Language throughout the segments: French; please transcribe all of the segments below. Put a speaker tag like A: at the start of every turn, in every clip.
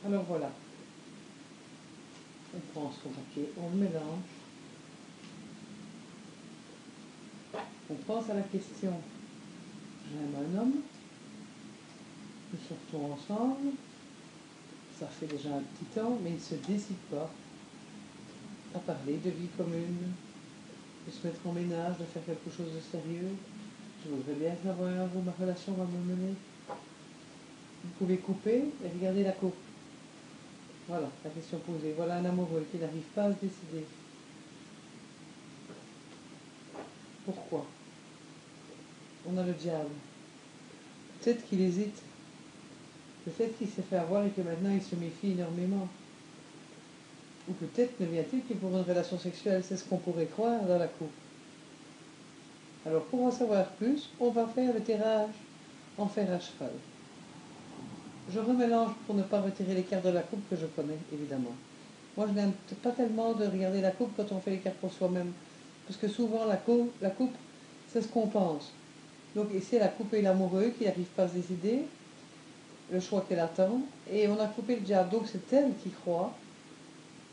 A: Alors voilà, on prend son paquet, on le mélange, on pense à la question j'aime un homme, nous sortons ensemble, ça fait déjà un petit temps, mais il ne se décide pas à parler de vie commune, de se mettre en ménage, de faire quelque chose de sérieux. Je voudrais bien savoir où ma relation va me mener. Vous pouvez couper et regarder la coupe. Voilà, la question posée. Voilà un amoureux qui n'arrive pas à se décider. Pourquoi? On a le diable. Peut-être qu'il hésite. Peut-être qu'il s'est fait avoir et que maintenant il se méfie énormément. Ou peut-être ne vient-il que pour une relation sexuelle. C'est ce qu'on pourrait croire dans la coupe. Alors pour en savoir plus, on va faire le tirage en fer à cheval. Je remélange pour ne pas retirer les cartes de la coupe que je connais, évidemment. Moi, je n'aime pas tellement de regarder la coupe quand on fait les cartes pour soi-même. Parce que souvent, la coupe, c'est ce qu'on pense. Donc ici, elle a coupé l'amoureux qui n'arrive pas à se décider, le choix qu'elle attend, et on a coupé le diable. Donc c'est elle qui croit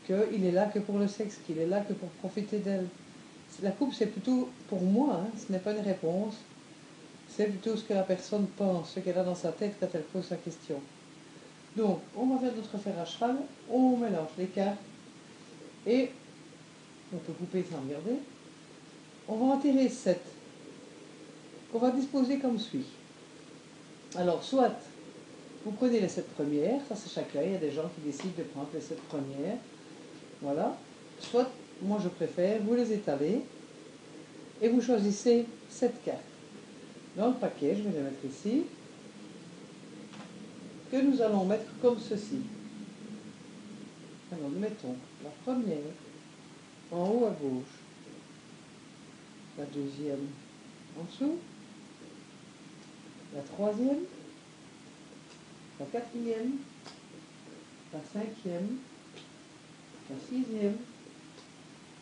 A: qu'il est là que pour le sexe, qu'il est là que pour profiter d'elle. La coupe, c'est plutôt, pour moi, hein, ce n'est pas une réponse, c'est plutôt ce que la personne pense, ce qu'elle a dans sa tête quand elle pose sa question. Donc, on va faire notre fer à cheval, on mélange les cartes, et on peut couper sans regarder. On va en tirer 7, qu'on va disposer comme suit. Alors, soit vous prenez les 7 premières, ça c'est chacun, il y a des gens qui décident de prendre les 7 premières, voilà. Soit, moi je préfère, vous les étalez, et vous choisissez 7 cartes. Dans le paquet, je vais les mettre ici, que nous allons mettre comme ceci. Alors, nous mettons la première en haut à gauche, la deuxième en dessous, la troisième, la quatrième, la cinquième, la sixième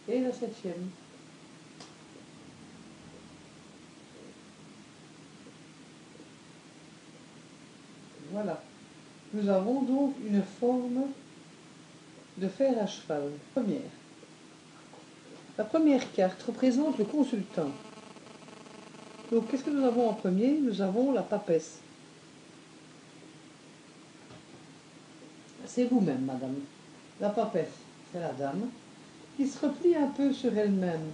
A: et la septième. Voilà. Nous avons donc une forme de fer à cheval. Première. La première carte représente le consultant. Donc, qu'est-ce que nous avons en premier? Nous avons la papesse. C'est vous-même, madame. La papesse, c'est la dame, qui se replie un peu sur elle-même,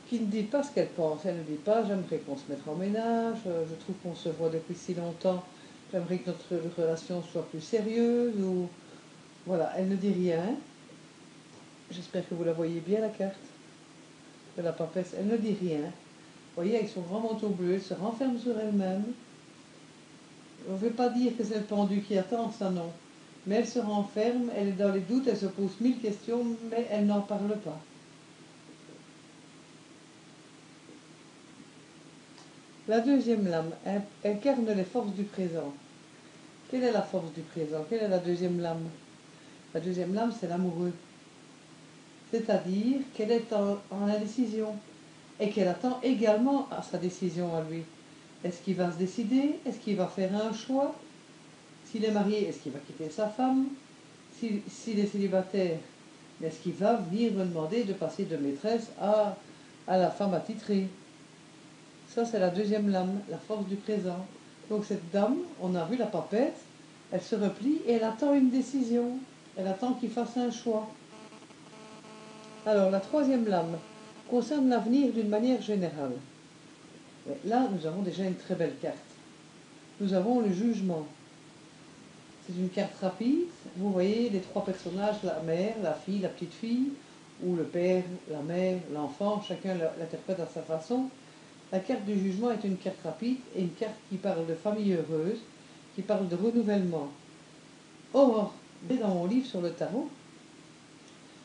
A: qui ne dit pas ce qu'elle pense. Elle ne dit pas « j'aimerais qu'on se mette en ménage, je trouve qu'on se voit depuis si longtemps, j'aimerais que notre relation soit plus sérieuse » ou... Voilà, elle ne dit rien. J'espère que vous la voyez bien, la carte de la papesse. Elle ne dit rien. Vous voyez, avec son grand manteau bleu, elle se renferme sur elle-même. On ne veut pas dire que c'est le pendu qui attend, ça non. Mais elle se renferme, elle est dans les doutes, elle se pose 1000 questions, mais elle n'en parle pas. La deuxième lame incarne les forces du présent. Quelle est la force du présent? Quelle est la deuxième lame? La deuxième lame, c'est l'amoureux. C'est-à-dire qu'elle est en indécision et qu'elle attend également à sa décision à lui. Est-ce qu'il va se décider? Est-ce qu'il va faire un choix? S'il est marié, est-ce qu'il va quitter sa femme? S'il est célibataire, est-ce qu'il va venir me demander de passer de maîtresse à la femme attitrée? Ça, c'est la deuxième lame, la force du présent. Donc cette dame, on a vu la papette, elle se replie et elle attend une décision. Elle attend qu'il fasse un choix. Alors, la troisième lame concerne l'avenir d'une manière générale. Et là, nous avons déjà une très belle carte. Nous avons le jugement. C'est une carte rapide. Vous voyez les trois personnages, la mère, la fille, la petite fille, ou le père, la mère, l'enfant, chacun l'interprète à sa façon. La carte du jugement est une carte rapide et une carte qui parle de famille heureuse, qui parle de renouvellement. Or, j'ai dans mon livre sur le tarot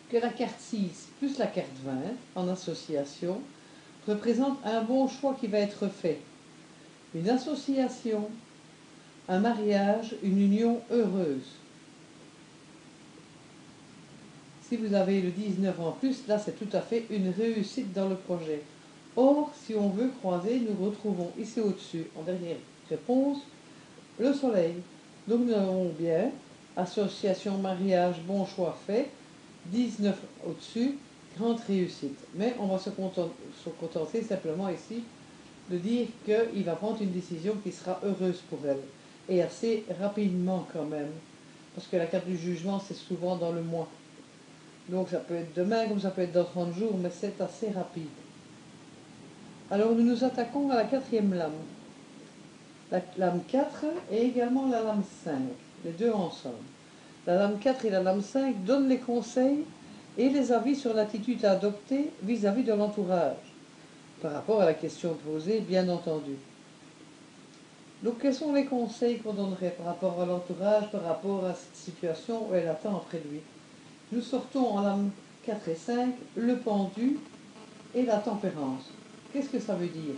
A: que la carte 6 plus la carte 20 en association représente un bon choix qui va être fait. Une association, un mariage, une union heureuse. Si vous avez le 19 en plus, là c'est tout à fait une réussite dans le projet. Or, si on veut croiser, nous retrouvons ici au-dessus, en dernière réponse, le soleil. Donc nous avons bien association, mariage, bon choix fait, 19 au-dessus, grande réussite. Mais on va se contenter simplement ici de dire qu'il va prendre une décision qui sera heureuse pour elle. Et assez rapidement quand même. Parce que la carte du jugement, c'est souvent dans le mois. Donc ça peut être demain, comme ça peut être dans 30 jours, mais c'est assez rapide. Alors nous nous attaquons à la quatrième lame. La lame 4 et également la lame 5, les deux ensemble. La lame 4 et la lame 5 donnent les conseils et les avis sur l'attitude à adopter vis-à-vis de l'entourage, par rapport à la question posée, bien entendu. Donc quels sont les conseils qu'on donnerait par rapport à l'entourage, par rapport à cette situation où elle attend après lui? Nous sortons en lame 4 et 5, le pendu et la tempérance. Qu'est-ce que ça veut dire?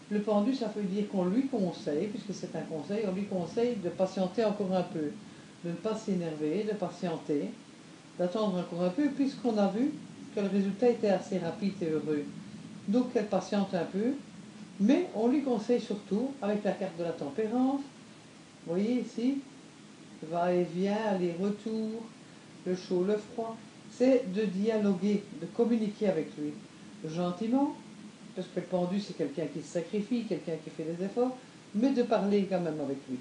A: Le pendu, ça veut dire qu'on lui conseille, puisque c'est un conseil, on lui conseille de patienter encore un peu, de ne pas s'énerver, de patienter, d'attendre encore un peu, puisqu'on a vu que le résultat était assez rapide et heureux. Donc elle patiente un peu, mais on lui conseille surtout, avec la carte de la tempérance, vous voyez ici, va-et-vient, aller-retour, le chaud, le froid, c'est de dialoguer, de communiquer avec lui, gentiment, parce que le pendu c'est quelqu'un qui se sacrifie, quelqu'un qui fait des efforts, mais de parler quand même avec lui.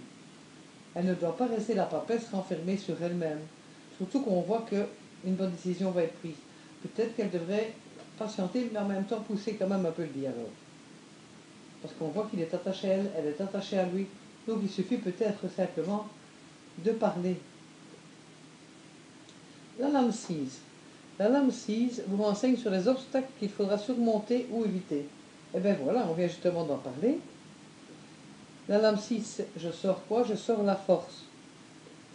A: Elle ne doit pas rester la papesse renfermée sur elle-même, surtout qu'on voit qu'une bonne décision va être prise. Peut-être qu'elle devrait patienter, mais en même temps pousser quand même un peu le dialogue. Parce qu'on voit qu'il est attaché à elle, elle est attachée à lui, donc il suffit peut-être simplement de parler. La lame 6. La lame 6 vous renseigne sur les obstacles qu'il faudra surmonter ou éviter. Et bien voilà, on vient justement d'en parler. La lame 6, je sors quoi? Je sors la force.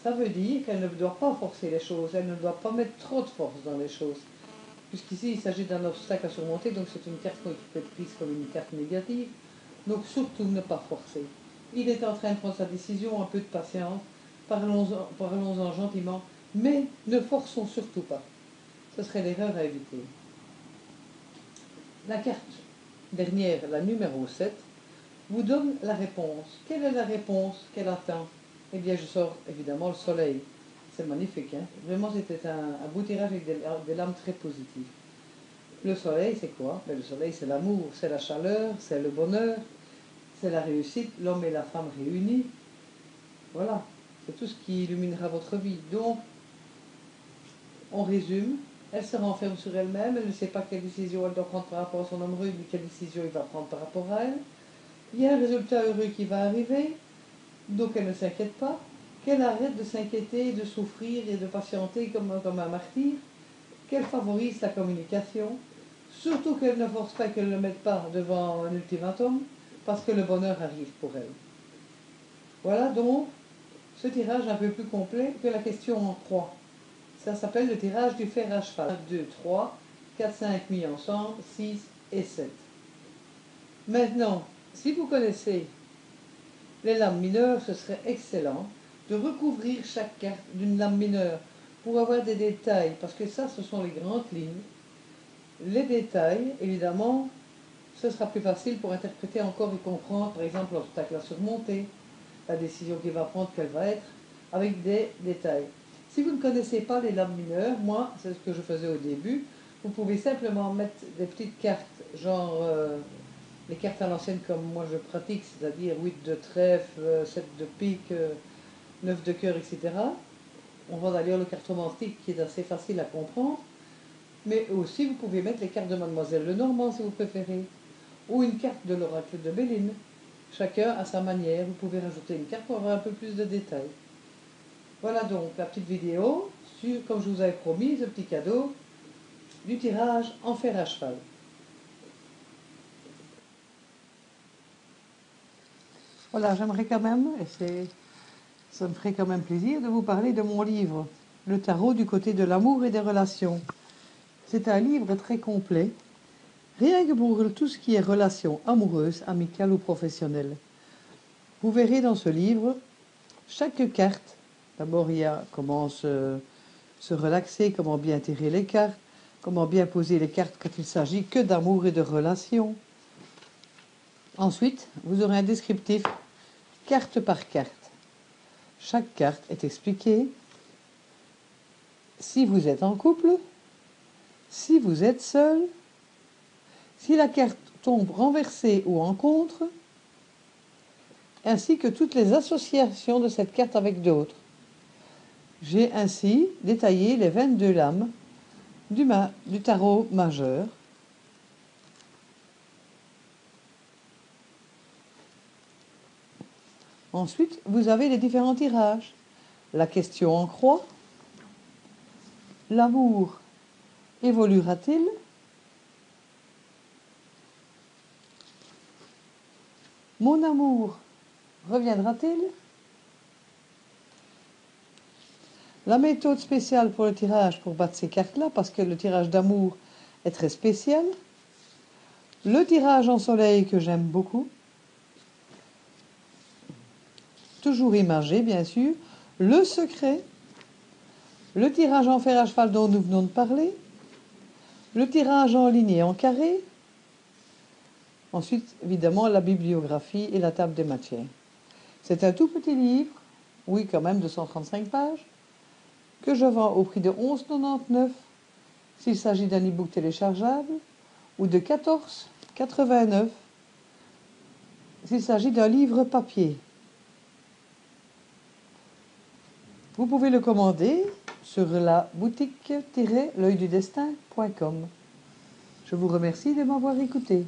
A: Ça veut dire qu'elle ne doit pas forcer les choses, elle ne doit pas mettre trop de force dans les choses. Puisqu'ici, il s'agit d'un obstacle à surmonter, donc c'est une carte qui peut être prise comme une carte négative. Donc surtout ne pas forcer. Il est en train de prendre sa décision, un peu de patience, parlons-en gentiment, mais ne forçons surtout pas. Ce serait l'erreur à éviter. La carte dernière, la numéro 7, vous donne la réponse. Quelle est la réponse qu'elle attend? Eh bien, je sors évidemment le soleil. C'est magnifique, hein? Vraiment, c'était un beau tirage avec des lames très positives. Le soleil, c'est quoi? Ben, le soleil, c'est l'amour, c'est la chaleur, c'est le bonheur, c'est la réussite, l'homme et la femme réunis. Voilà, c'est tout ce qui illuminera votre vie. Donc, on résume, elle se renferme sur elle-même, elle ne sait pas quelle décision elle doit prendre par rapport à son amoureux, ni quelle décision il va prendre par rapport à elle. Il y a un résultat heureux qui va arriver, donc elle ne s'inquiète pas, qu'elle arrête de s'inquiéter, de souffrir et de patienter comme un martyr, qu'elle favorise la communication, surtout qu'elle ne force pas, qu'elle ne le mette pas devant un ultimatum, parce que le bonheur arrive pour elle. Voilà donc ce tirage un peu plus complet que la question en croix. Ça s'appelle le tirage du fer à cheval. 1, 2, 3, 4, 5 mis ensemble, 6 et 7. Maintenant, si vous connaissez les lames mineures, ce serait excellent de recouvrir chaque carte d'une lame mineure pour avoir des détails, parce que ça, ce sont les grandes lignes. Les détails, évidemment, ce sera plus facile pour interpréter encore et comprendre, par exemple, l'obstacle à surmonter, la décision qu'il va prendre, quelle va être, avec des détails. Si vous ne connaissez pas les lames mineures, moi, c'est ce que je faisais au début, vous pouvez simplement mettre des petites cartes, genre les cartes à l'ancienne comme moi je pratique, c'est-à-dire 8 de trèfle, 7 de pique, 9 de cœur, etc. On va d'ailleurs le cartomantique qui est assez facile à comprendre. Mais aussi, vous pouvez mettre les cartes de Mademoiselle Lenormand si vous préférez, ou une carte de l'oracle de Béline. Chacun à sa manière. Vous pouvez rajouter une carte pour avoir un peu plus de détails. Voilà donc la petite vidéo sur, comme je vous avais promis, ce petit cadeau du tirage en fer à cheval. Voilà, j'aimerais quand même, et ça me ferait quand même plaisir de vous parler de mon livre, Le tarot du côté de l'amour et des relations. C'est un livre très complet, rien que pour tout ce qui est relations amoureuses, amicales ou professionnelles. Vous verrez dans ce livre, chaque carte, d'abord il y a comment se relaxer, comment bien tirer les cartes, comment bien poser les cartes quand il s'agit que d'amour et de relations. Ensuite, vous aurez un descriptif carte par carte. Chaque carte est expliquée. Si vous êtes en couple, si vous êtes seul, si la carte tombe renversée ou en contre, ainsi que toutes les associations de cette carte avec d'autres. J'ai ainsi détaillé les 22 lames du tarot majeur. Ensuite, vous avez les différents tirages. La question en croix. L'amour évoluera-t-il? Mon amour reviendra-t-il? La méthode spéciale pour le tirage pour battre ces cartes-là, parce que le tirage d'amour est très spécial. Le tirage en soleil que j'aime beaucoup. Toujours imagé, bien sûr. Le secret. Le tirage en fer à cheval dont nous venons de parler. Le tirage en ligne et en carré. Ensuite, évidemment, la bibliographie et la table des matières. C'est un tout petit livre, oui, quand même, de 135 pages, que je vends au prix de 11,99 s'il s'agit d'un e-book téléchargeable, ou de 14,89 s'il s'agit d'un livre papier. Vous pouvez le commander sur la boutique-l'œildudestin.com. Je vous remercie de m'avoir écouté.